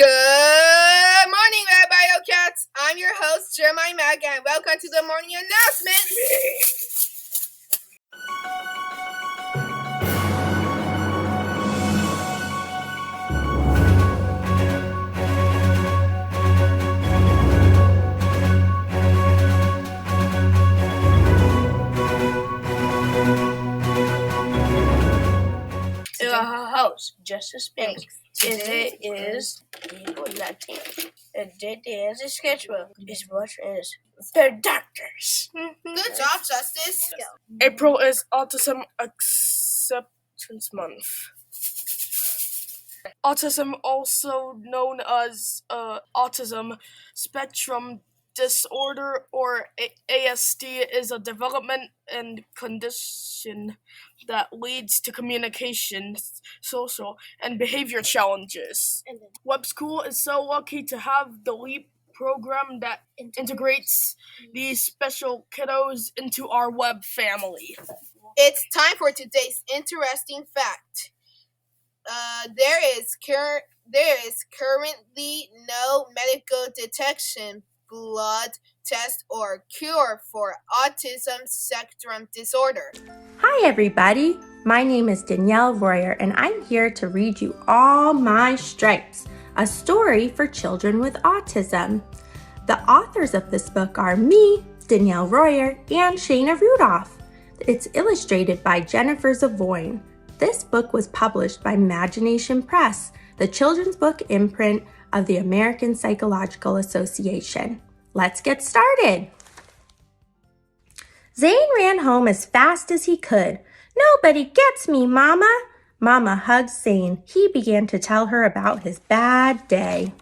Good morning, Rabbi Cats. I'm your host, Jeremiah Mag, and welcome to the morning announcement. Host, Justice Banks. Today is April 19th. And today is a schedule. Is what is the doctors. Good job, Justice. April is Autism Acceptance Month. Autism, also known as autism spectrum disorder or ASD, is a development and condition that leads to communication, social, and behavior challenges. Web School is so lucky to have the LEAP program that integrates these special kiddos into our web family. It's time for today's interesting fact. There is currently no medical detection, blood test, or cure for autism spectrum disorder. Hi everybody, my name is Danielle Royer and I'm here to read you All My Stripes, a story for children with autism. The authors of this book are me, Danielle Royer, and Shayna Rudolph. It's illustrated by Jennifer Zavoyne. This book was published by Imagination Press, the children's book imprint of the American Psychological Association. Let's get started. Zane ran home as fast as he could. "Nobody gets me, Mama." Mama hugged Zane. He began to tell her about his bad day.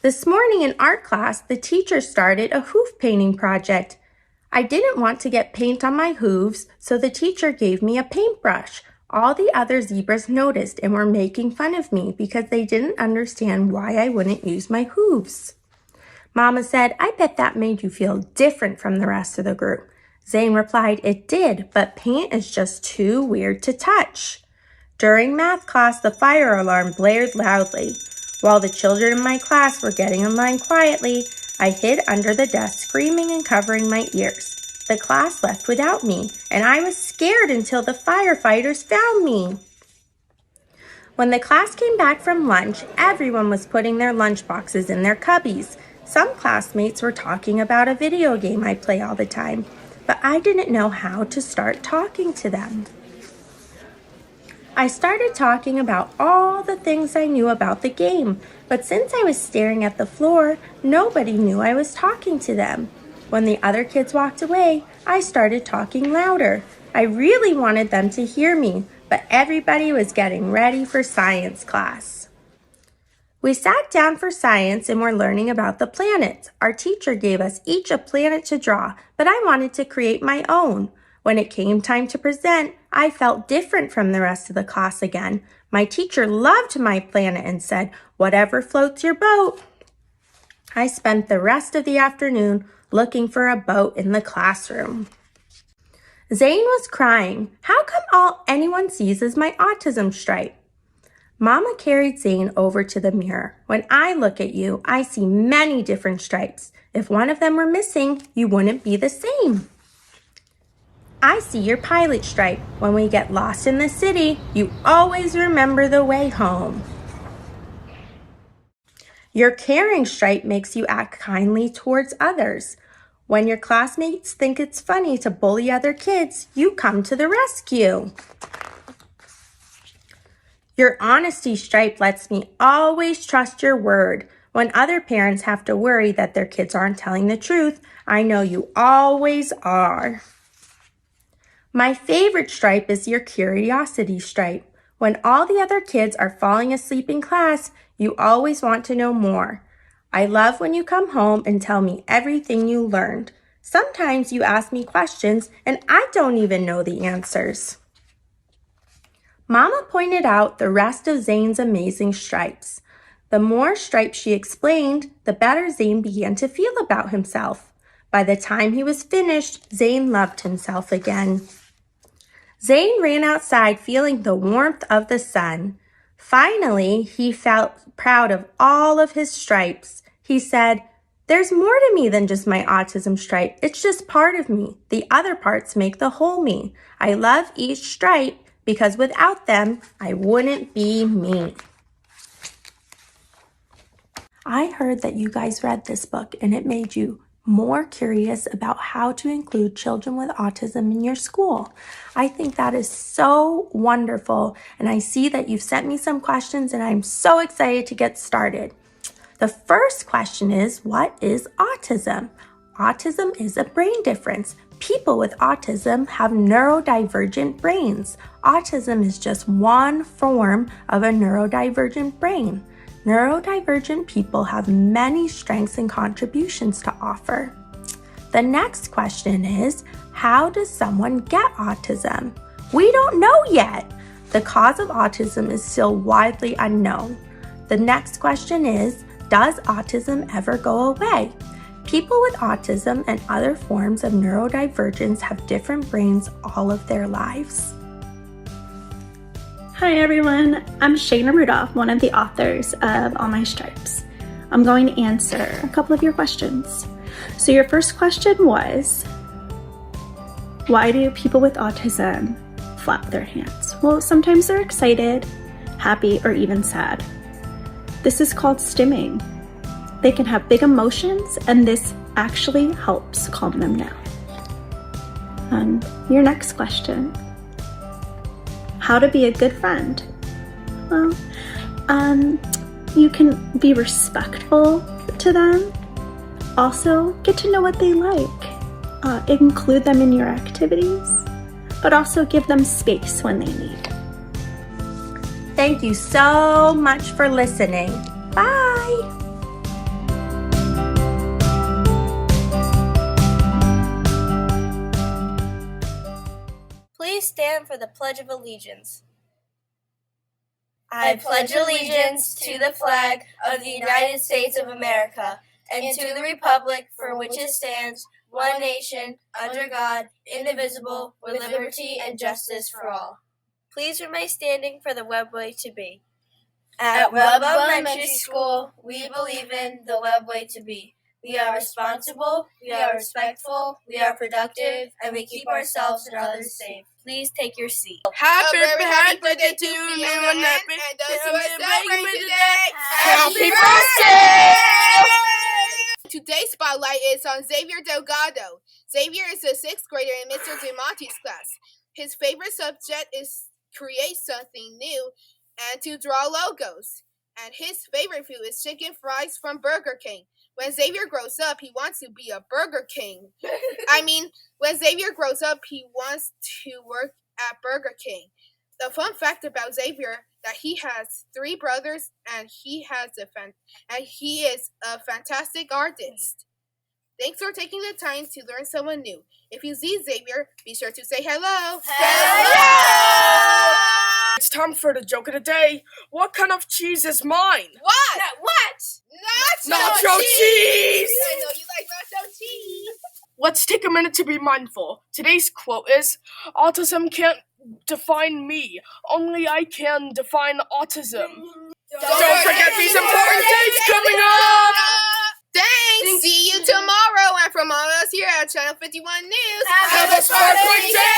This morning in art class, the teacher started a hoof painting project. I didn't want to get paint on my hooves, so the teacher gave me a paintbrush. All the other zebras noticed and were making fun of me because they didn't understand why I wouldn't use my hooves. Mama said, "I bet that made you feel different from the rest of the group." Zane replied, "It did, but paint is just too weird to touch." During math class, the fire alarm blared loudly. While the children in my class were getting in line quietly, I hid under the desk screaming and covering my ears. The class left without me, and I was scared until the firefighters found me. When the class came back from lunch, everyone was putting their lunch boxes in their cubbies. Some classmates were talking about a video game I play all the time, but I didn't know how to start talking to them. I started talking about all the things I knew about the game, but since I was staring at the floor, nobody knew I was talking to them. When the other kids walked away, I started talking louder. I really wanted them to hear me, but everybody was getting ready for science class. We sat down for science and were learning about the planets. Our teacher gave us each a planet to draw, but I wanted to create my own. When it came time to present, I felt different from the rest of the class again. My teacher loved my planet and said, "Whatever floats your boat." I spent the rest of the afternoon looking for a boat in the classroom. Zane was crying. "How come all anyone sees is my autism stripe?" Mama carried Zane over to the mirror. "When I look at you, I see many different stripes. If one of them were missing, you wouldn't be the same. I see your pilot stripe. When we get lost in the city, you always remember the way home. Your caring stripe makes you act kindly towards others. When your classmates think it's funny to bully other kids, you come to the rescue. Your honesty stripe lets me always trust your word. When other parents have to worry that their kids aren't telling the truth, I know you always are. My favorite stripe is your curiosity stripe. When all the other kids are falling asleep in class, you always want to know more. I love when you come home and tell me everything you learned. Sometimes you ask me questions and I don't even know the answers." Mama pointed out the rest of Zane's amazing stripes. The more stripes she explained, the better Zane began to feel about himself. By the time he was finished, Zane loved himself again. Zane ran outside feeling the warmth of the sun. Finally, he felt proud of all of his stripes. He said, "There's more to me than just my autism stripe. It's just part of me. The other parts make the whole me. I love each stripe because without them, I wouldn't be me." I heard that you guys read this book and it made you more curious about how to include children with autism in your school. I think that is so wonderful, and I see that you've sent me some questions and I'm so excited to get started. The first question is, what is autism? Autism is a brain difference. People with autism have neurodivergent brains. Autism is just one form of a neurodivergent brain. Neurodivergent people have many strengths and contributions to offer. The next question is, how does someone get autism? We don't know yet. The cause of autism is still widely unknown. The next question is, does autism ever go away? People with autism and other forms of neurodivergence have different brains all of their lives. Hi everyone, I'm Shayna Rudolph, one of the authors of All My Stripes. I'm going to answer a couple of your questions. So your first question was, why do people with autism flap their hands? Well, sometimes they're excited, happy, or even sad. This is called stimming. They can have big emotions, and this actually helps calm them down. Your next question, how to be a good friend? Well, you can be respectful to them. Also, get to know what they like. Include them in your activities, but also give them space when they need. Thank you so much for listening. Bye! Please stand for the Pledge of Allegiance. I pledge allegiance to the flag of the United States of America and to the republic for which it stands, one nation, under God, indivisible, with liberty and justice for all. Please remain standing for the Webway to be. At Webb Elementary School, we believe in the Webway to be. We are responsible, we are respectful, we are productive, and we keep ourselves and others safe. Please take your seat. Happy birthday to you, and those who are celebrating today, happy birthday! Today's spotlight is on Xavier Delgado. Xavier is a 6th grader in Mr. DeMonte's class. His favorite subject is create something new and to draw logos. And his favorite food is chicken fries from Burger King. When Xavier grows up, he wants to be a Burger King. When Xavier grows up, he wants to work at Burger King. The fun fact about Xavier that he has 3 brothers and he is a fantastic artist. Thanks for taking the time to learn someone new. If you see Xavier, be sure to say hello. Hello! It's time for the joke of the day. What kind of cheese is mine? What? What? Nacho cheese! I know you like nacho cheese. Let's take a minute to be mindful. Today's quote is, autism can't define me. Only I can define autism. Don't forget these important dates coming up! Thanks. See you tomorrow. And from all of us here at Channel 51 News, Have a sparkling day!